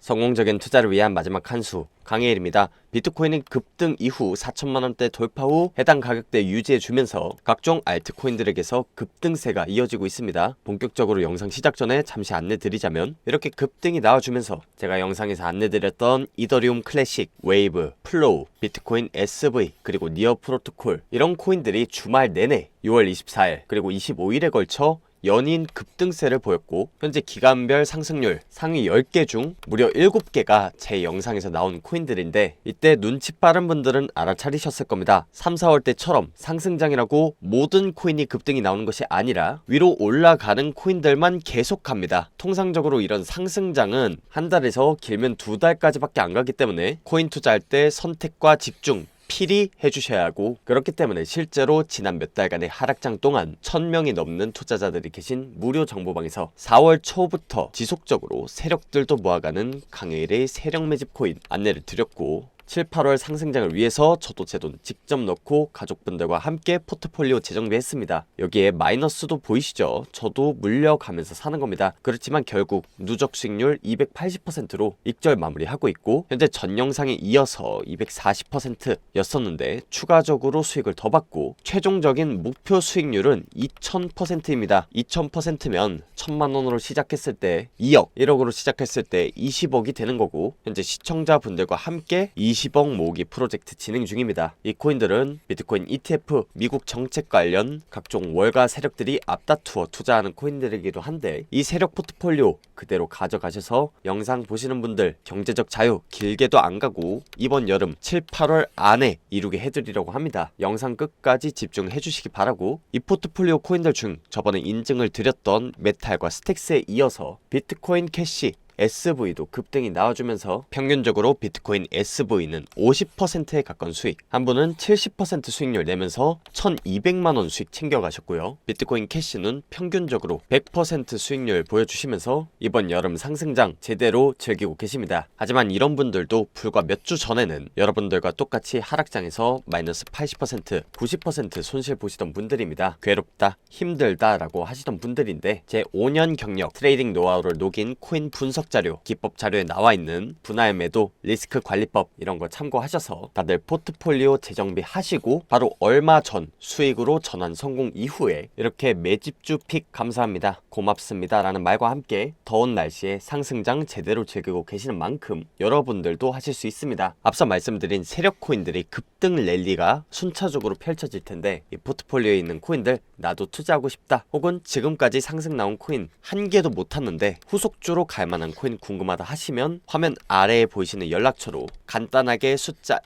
성공적인 투자를 위한 마지막 한 수, 강혜일입니다. 비트코인은 급등 이후 4천만원대 돌파 후 해당 가격대 유지해주면서 각종 알트코인들에게서 급등세가 이어지고 있습니다. 본격적으로 영상 시작 전에 잠시 안내드리자면, 이렇게 급등이 나와주면서 제가 영상에서 안내드렸던 이더리움 클래식, 웨이브, 플로우, 비트코인 SV, 그리고 니어 프로토콜, 이런 코인들이 주말 내내 6월 24일 그리고 25일에 걸쳐 연인 급등세를 보였고, 현재 기간별 상승률 상위 10개 중 무려 7개가 제 영상에서 나온 코인들인데, 이때 눈치 빠른 분들은 알아차리셨을 겁니다. 3, 4월 때처럼 상승장이라고 모든 코인이 급등이 나오는 것이 아니라 위로 올라가는 코인들만 계속 갑니다. 통상적으로 이런 상승장은 한 달에서 길면 2달까지밖에 안 가기 때문에 코인 투자할 때 선택과 집중 필히 해주셔야 하고, 그렇기 때문에 실제로 지난 몇 달간의 하락장 동안 1000명이 넘는 투자자들이 계신 무료 정보방에서 4월 초부터 지속적으로 세력들도 모아가는 강혜일의 세력 매집 코인 안내를 드렸고, 7, 8월 상승장을 위해서 저도 제 돈 직접 넣고 가족분들과 함께 포트폴리오 재정비했습니다. 여기에 마이너스도 보이시죠? 저도 물려가면서 사는 겁니다. 그렇지만 결국 누적 수익률 280%로 익절 마무리하고 있고, 현재 전 영상에 이어서 240% 였었는데 추가적으로 수익을 더 받고, 최종적인 목표 수익률은 2000%입니다. 2000%면 1000만원으로 시작했을 때 2억, 1억으로 시작했을 때 20억이 되는 거고, 현재 시청자분들과 함께 20억 모으기 프로젝트 진행 중입니다. 이 코인들은 비트코인 ETF, 미국 정책 관련 각종 월가 세력들이 앞다투어 투자하는 코인들이기도 한데, 이 세력 포트폴리오 그대로 가져가셔서 영상 보시는 분들 경제적 자유 길게도 안 가고 이번 여름 7, 8월 안에 이루게 해드리려고 합니다. 영상 끝까지 집중해 주시기 바라고, 이 포트폴리오 코인들 중 저번에 인증을 드렸던 메탈과 스택스에 이어서 비트코인 캐시 SV도 급등이 나와주면서 평균적으로 비트코인 SV는 50%에 가까운 수익, 한 분은 70% 수익률 내면서 1200만원 수익 챙겨가셨고요. 비트코인 캐시는 평균적으로 100% 수익률 보여주시면서 이번 여름 상승장 제대로 즐기고 계십니다. 하지만 이런 분들도 불과 몇 주 전에는 여러분들과 똑같이 하락장에서 마이너스 80%, 90% 손실 보시던 분들입니다. 괴롭다, 힘들다 라고 하시던 분들인데, 제 5년 경력 트레이딩 노하우를 녹인 코인 분석 자료, 기법 자료에 나와 있는 분할 매도, 리스크 관리법 이런 거 참고하셔서 다들 포트폴리오 재정비 하시고 바로 얼마 전 수익으로 전환 성공 이후에 이렇게 매집주 픽 감사합니다, 고맙습니다 라는 말과 함께 더운 날씨에 상승장 제대로 즐기고 계시는 만큼 여러분들도 하실 수 있습니다. 앞서 말씀드린 세력 코인들이 급등 랠리가 순차적으로 펼쳐질 텐데, 이 포트폴리오에 있는 코인들 나도 투자하고 싶다, 혹은 지금까지 상승 나온 코인 한 개도 못 탔는데 후속주로 갈 만한 코인 궁금하다 하시면 화면 아래에 보이시는 연락처로 간단하게 숫자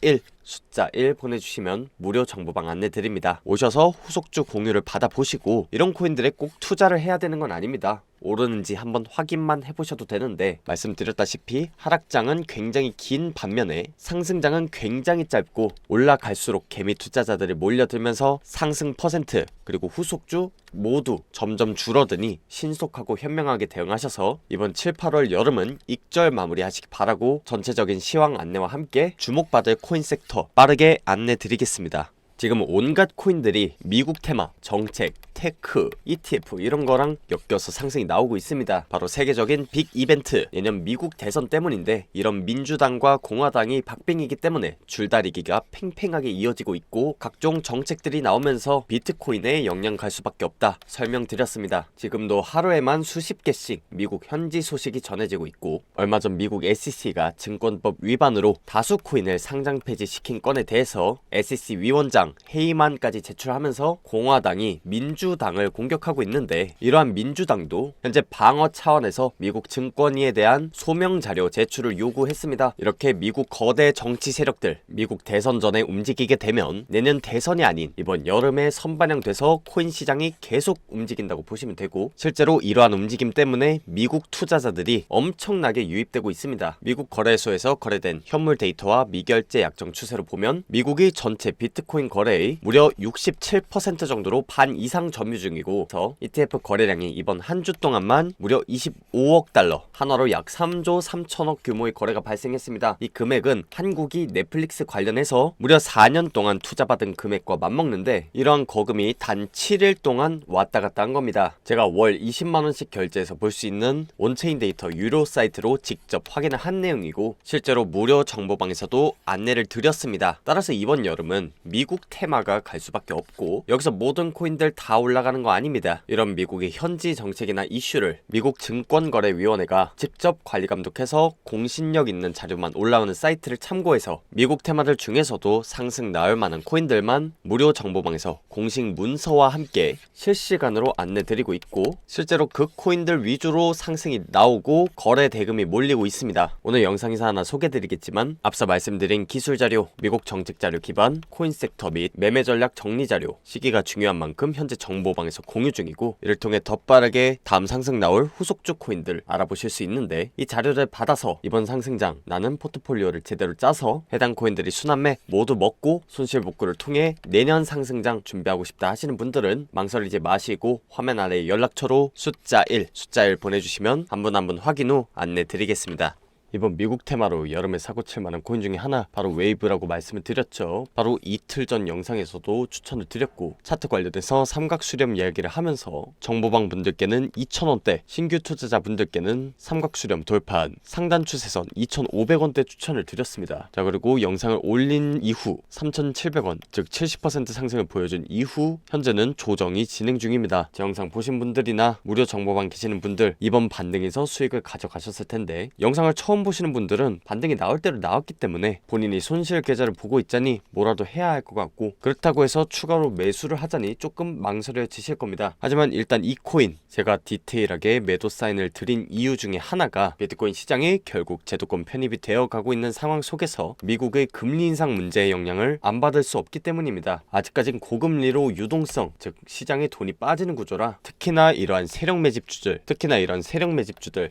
1 보내주시면 무료 정보방 안내 드립니다. 오셔서 후속주 공유를 받아보시고, 이런 코인들에 꼭 투자를 해야 되는 건 아닙니다. 오르는지 한번 확인만 해보셔도 되는데, 말씀드렸다시피 하락장은 굉장히 긴 반면에 상승장은 굉장히 짧고, 올라갈수록 개미 투자자들이 몰려들면서 상승 퍼센트 그리고 후속주 모두 점점 줄어드니 신속하고 현명하게 대응하셔서 이번 7, 8월 여름은 익절 마무리하시기 바라고, 전체적인 시황 안내와 함께 주목받을 코인 섹터 빠르게 안내 드리겠습니다. 지금 온갖 코인들이 미국 테마, 정책, 테크, ETF 이런 거랑 엮여서 상승이 나오고 있습니다. 바로 세계적인 빅 이벤트, 내년 미국 대선 때문인데, 이런 민주당과 공화당이 박빙이기 때문에 줄다리기가 팽팽하게 이어지고 있고, 각종 정책들이 나오면서 비트코인에 영향 갈 수밖에 없다 설명드렸습니다. 지금도 하루에만 수십 개씩 미국 현지 소식이 전해지고 있고, 얼마 전 미국 SEC가 증권법 위반으로 다수 코인을 상장 폐지시킨 건에 대해서 SEC 위원장 회의만까지 제출하면서 공화당이 민주당을 공격하고 있는데, 이러한 민주당도 현재 방어 차원에서 미국 증권위에 대한 소명 자료 제출을 요구했습니다. 이렇게 미국 거대 정치 세력들 미국 대선 전에 움직이게 되면 내년 대선이 아닌 이번 여름에 선반영돼서 코인 시장이 계속 움직인다고 보시면 되고, 실제로 이러한 움직임 때문에 미국 투자자들이 엄청나게 유입되고 있습니다. 미국 거래소에서 거래된 현물 데이터와 미결제 약정 추세로 보면 미국이 전체 비트코인 거래의 무려 67% 정도로 반 이상 점유 중이고, ETF 거래량이 이번 한 주 동안만 무려 25억 달러, 한화로 약 3조 3천억 규모의 거래가 발생했습니다. 이 금액은 한국이 넷플릭스 관련해서 무려 4년 동안 투자받은 금액과 맞먹는데, 이러한 거금이 단 7일 동안 왔다 갔다 한 겁니다. 제가 월 20만원씩 결제해서 볼 수 있는 온체인 데이터 유료 사이트로 직접 확인을 한 내용이고, 실제로 무료 정보방에서도 안내를 드렸습니다. 따라서 이번 여름은 미국 테마가 갈 수밖에 없고, 여기서 모든 코인들 다 올라가는 거 아닙니다. 이런 미국의 현지 정책이나 이슈를 미국 증권거래위원회가 직접 관리 감독해서 공신력 있는 자료만 올라오는 사이트를 참고해서 미국 테마들 중에서도 상승 나올 만한 코인들만 무료 정보방에서 공식 문서와 함께 실시간으로 안내드리고 있고, 실제로 그 코인들 위주로 상승이 나오고 거래 대금이 몰리고 있습니다. 오늘 영상에서 하나 소개드리겠지만, 앞서 말씀드린 기술 자료, 미국 정책 자료 기반, 코인 섹터 및 매매 전략 정리 자료, 시기가 중요한 만큼 현재 정보방에서 공유 중이고, 이를 통해 더 빠르게 다음 상승 나올 후속주 코인들 알아보실 수 있는데, 이 자료를 받아서 이번 상승장 나는 포트폴리오를 제대로 짜서 해당 코인들이 순환매 모두 먹고 손실 복구를 통해 내년 상승장 준비하고 싶다 하시는 분들은 망설이지 마시고 화면 아래 연락처로 숫자 1 보내주시면 한 분 한 분 확인 후 안내 드리겠습니다. 이번 미국 테마로 여름에 사고칠 만한 코인 중에 하나, 바로 웨이브라고 말씀을 드렸죠. 바로 이틀 전 영상에서도 추천을 드렸고, 차트 관련해서 삼각 수렴 이야기를 하면서 정보방 분들께는 2,000원대, 신규 투자자 분들께는 삼각 수렴 돌파한 상단 추세선 2,500원대 추천을 드렸습니다. 자, 그리고 영상을 올린 이후 3,700원, 즉 70% 상승을 보여준 이후 현재는 조정이 진행 중입니다. 제 영상 보신 분들이나 무료 정보방 계시는 분들, 이번 반등에서 수익을 가져가셨을 텐데, 영상을 처음 보시는 분들은 반등이 나올 대로 나왔기 때문에 본인이 손실 계좌를 보고 있자니 뭐라도 해야 할 것 같고, 그렇다고 해서 추가로 매수를 하자니 조금 망설여지실 겁니다. 하지만 일단 이 코인 제가 디테일하게 매도 사인을 드린 이유 중에 하나가, 비트코인 시장이 결국 제도권 편입이 되어 가고 있는 상황 속에서 미국의 금리 인상 문제의 영향을 안 받을 수 없기 때문입니다. 아직까진 고금리로 유동성, 즉 시장에 돈이 빠지는 구조라, 특히나 이러한 세력 매집주들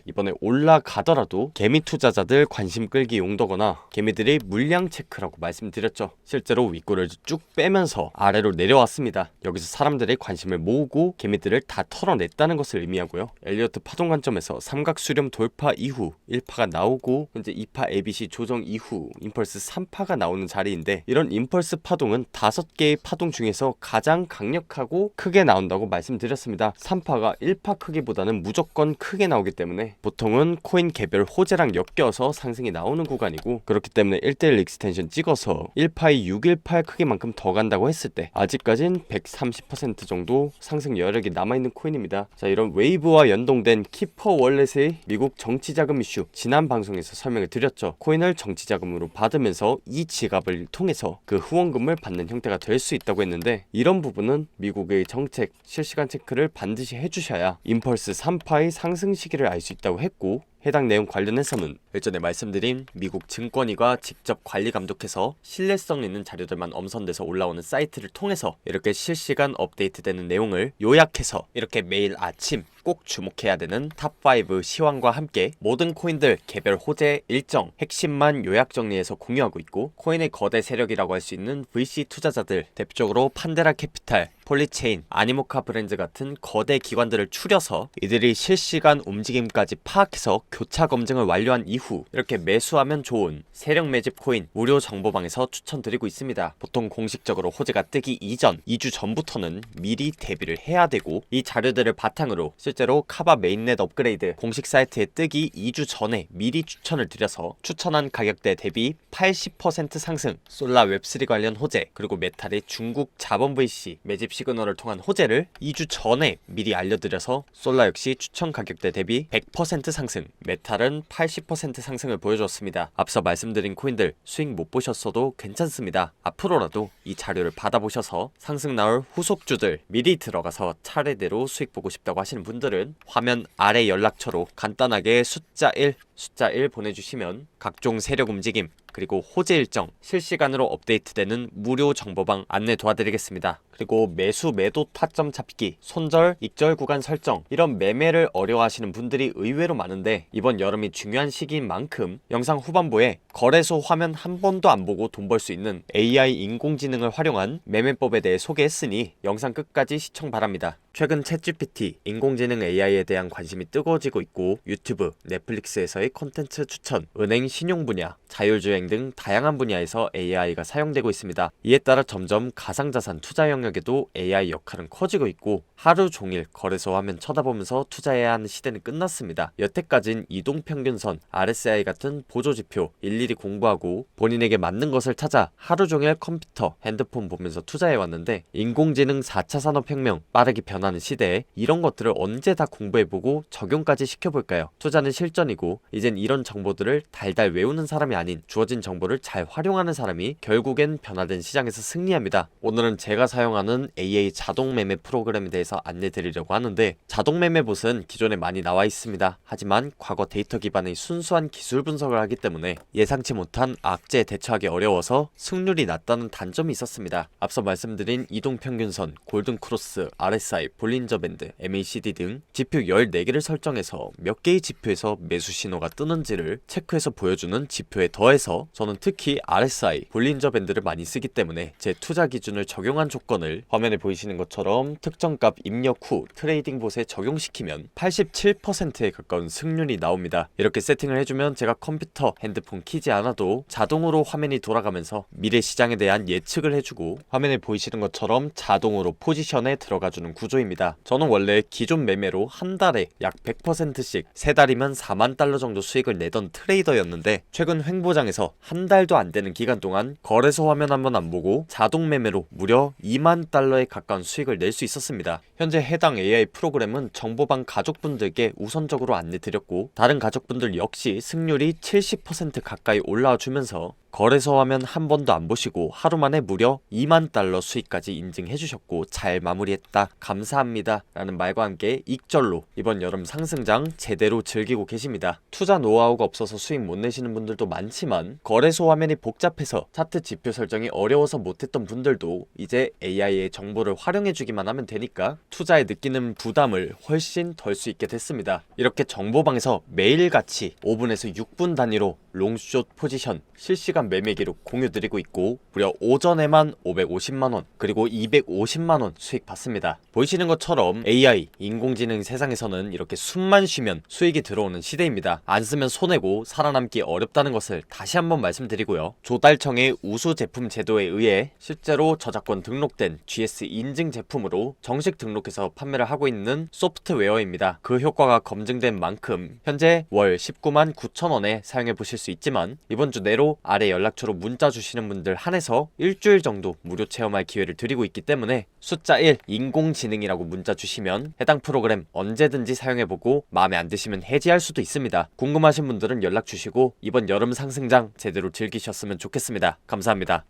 이번에 올라가더라도 개미 투자자들 관심 끌기 용도거나 개미들의 물량 체크라고 말씀드렸죠. 실제로 윗골을 쭉 빼면서 아래로 내려왔습니다. 여기서 사람들의 관심을 모으고 개미들을 다 털어냈다는 것을 의미하고요. 엘리어트 파동 관점에서 삼각 수렴 돌파 이후 1파가 나오고, 현재 2파 ABC 조정 이후 임펄스 3파가 나오는 자리인데, 이런 임펄스 파동은 5개의 파동 중에서 가장 강력하고 크게 나온다고 말씀드렸습니다. 3파가 1파 크기보다는 무조건 크게 나오기 때문에 보통은 코인 개별 호재랑 엮여서 상승이 나오는 구간이고, 그렇기 때문에 1:1 익스텐션 찍어서 1파의 618 크기만큼 더 간다고 했을 때 아직까진 130% 정도 상승 여력이 남아있는 코인입니다. 자, 이런 웨이브와 연동된 키퍼 월렛의 미국 정치자금 이슈, 지난 방송에서 설명을 드렸죠. 코인을 정치자금으로 받으면서 이 지갑을 통해서 그 후원금을 받는 형태가 될 수 있다고 했는데, 이런 부분은 미국의 정책 실시간 체크를 반드시 해주셔야 임펄스 3파의 상승 시기를 알 수 있다고 했고, 해당 내용 관련해서는 일전에 말씀드린 미국 증권위가 직접 관리 감독해서 신뢰성 있는 자료들만 엄선돼서 올라오는 사이트를 통해서 이렇게 실시간 업데이트되는 내용을 요약해서 이렇게 매일 아침 꼭 주목해야 되는 탑5 시황과 함께 모든 코인들 개별 호재 일정 핵심만 요약 정리해서 공유하고 있고, 코인의 거대 세력이라고 할 수 있는 VC 투자자들, 대표적으로 판데라 캐피탈, 폴리체인, 아니모카 브랜드 같은 거대 기관들을 추려서 이들이 실시간 움직임까지 파악해서 교차 검증을 완료한 이후 이렇게 매수하면 좋은 세력 매집 코인 무료 정보방에서 추천드리고 있습니다. 보통 공식적으로 호재가 뜨기 이전 2주 전부터는 미리 대비를 해야 되고, 이 자료들을 바탕으로 실제로 카바 메인넷 업그레이드 공식 사이트에 뜨기 2주 전에 미리 추천을 드려서 추천한 가격대 대비 80% 상승, 솔라 웹3 관련 호재, 그리고 메탈의 중국 자본 VC 매집 시그널을 통한 호재를 2주 전에 미리 알려드려서 솔라 역시 추천 가격대 대비 100% 상승, 메탈은 80% 상승을 보여줬습니다. 앞서 말씀드린 코인들 수익 못 보셨어도 괜찮습니다. 앞으로라도 이 자료를 받아보셔서 상승 나올 후속주들 미리 들어가서 차례대로 수익 보고 싶다고 하시는 분들은 화면 아래 연락처로 간단하게 숫자 1 보내주시면 각종 세력 움직임, 그리고 호재 일정, 실시간으로 업데이트되는 무료 정보방 안내 도와드리겠습니다. 그리고 매수 매도 타점 잡기, 손절, 익절 구간 설정, 이런 매매를 어려워하시는 분들이 의외로 많은데 이번 여름이 중요한 시기인 만큼 영상 후반부에 거래소 화면 한 번도 안 보고 돈 벌 수 있는 AI 인공지능을 활용한 매매법에 대해 소개했으니 영상 끝까지 시청 바랍니다. 최근 챗GPT, 인공지능 AI에 대한 관심이 뜨거워지고 있고 유튜브, 넷플릭스에서의 콘텐츠 추천, 은행, 신용 분야, 자율주행 등 다양한 분야에서 AI가 사용되고 있습니다. 이에 따라 점점 가상자산 투자 영역에도 AI 역할은 커지고 있고 하루 종일 거래소 화면 쳐다보면서 투자해야 하는 시대는 끝났습니다. 여태까진 이동평균선, RSI 같은 보조지표 일일이 공부하고 본인에게 맞는 것을 찾아 하루 종일 컴퓨터, 핸드폰 보면서 투자해왔는데 인공지능 4차 산업혁명, 빠르게 변하는 시대에 이런 것들을 언제 다 공부해보고 적용까지 시켜볼까요? 투자는 실전이고 이젠 이런 정보들을 달달 외우는 사람이 아닌 주어진 정보를 잘 활용하는 사람이 결국엔 변화된 시장에서 승리합니다. 오늘은 제가 사용하는 AI 자동 매매 프로그램에 대해서 안내드리려고 하는데 자동 매매봇은 기존에 많이 나와 있습니다. 하지만 과거 데이터 기반의 순수한 기술 분석을 하기 때문에 예상치 못한 악재에 대처하기 어려워서 승률이 낮다는 단점이 있었습니다. 앞서 말씀드린 이동평균선, 골든크로스, RSI, 볼린저 밴드, MACD 등 지표 14개를 설정해서 몇 개의 지표에서 매수 신호가 뜨는지를 체크해서 보여주는 지표에 더해서 저는 특히 RSI, 볼린저 밴드를 많이 쓰기 때문에 제 투자 기준을 적용한 조건을 화면에 보이시는 것처럼 특정 값 입력 후 트레이딩 봇에 적용시키면 87%에 가까운 승률이 나옵니다. 이렇게 세팅을 해주면 제가 컴퓨터, 핸드폰 키지 않아도 자동으로 화면이 돌아가면서 미래 시장에 대한 예측을 해주고 화면에 보이시는 것처럼 자동으로 포지션에 들어가주는 구조입니다. 저는 원래 기존 매매로 한 달에 약 100%씩 3달이면 4만 달러 정도 수익을 내던 트레이더였는데 최근 횡보장에서 한 달도 안 되는 기간 동안 거래소 화면 한번 안 보고 자동 매매로 무려 2만 달러에 가까운 수익을 낼 수 있었습니다. 현재 해당 AI 프로그램은 정보방 가족분들께 우선적으로 안내드렸고 다른 가족분들 역시 승률이 70% 가까이 올라와 주면서 거래소 화면 한 번도 안 보시고 하루 만에 무려 2만 달러 수익까지 인증해 주셨고 잘 마무리했다, 감사합니다 라는 말과 함께 익절로 이번 여름 상승장 제대로 즐기고 계십니다. 투자 노하우가 없어서 수익 못 내시는 분들도 많지만 거래소 화면이 복잡해서 차트 지표 설정이 어려워서 못했던 분들도 이제 AI의 정보를 활용해 주기만 하면 되니까 투자에 느끼는 부담을 훨씬 덜 수 있게 됐습니다. 이렇게 정보방에서 매일같이 5분에서 6분 단위로 롱숏 포지션 실시간 매매 기록 공유드리고 있고 무려 오전에만 550만원 그리고 250만원 수익 받습니다. 보이시는 것처럼 AI, 인공지능 세상에서는 이렇게 숨만 쉬면 수익이 들어오는 시대입니다. 안 쓰면 손해고 살아남기 어렵다는 것을 다시 한번 말씀드리고요. 조달청의 우수 제품 제도에 의해 실제로 저작권 등록된 GS 인증 제품으로 정식 등록해서 판매를 하고 있는 소프트웨어입니다. 그 효과가 검증된 만큼 현재 월 19만 9천원에 사용해보실 수 있지만 이번 주 내로 아래 연락처로 문자 주시는 분들 한해서 일주일 정도 무료 체험할 기회를 드리고 있기 때문에 숫자 1 인공지능이라고 문자 주시면 해당 프로그램 언제든지 사용해보고 마음에 안 드시면 해지할 수도 있습니다. 궁금하신 분들은 연락 주시고 이번 여름 상승장 제대로 즐기셨으면 좋겠습니다. 감사합니다.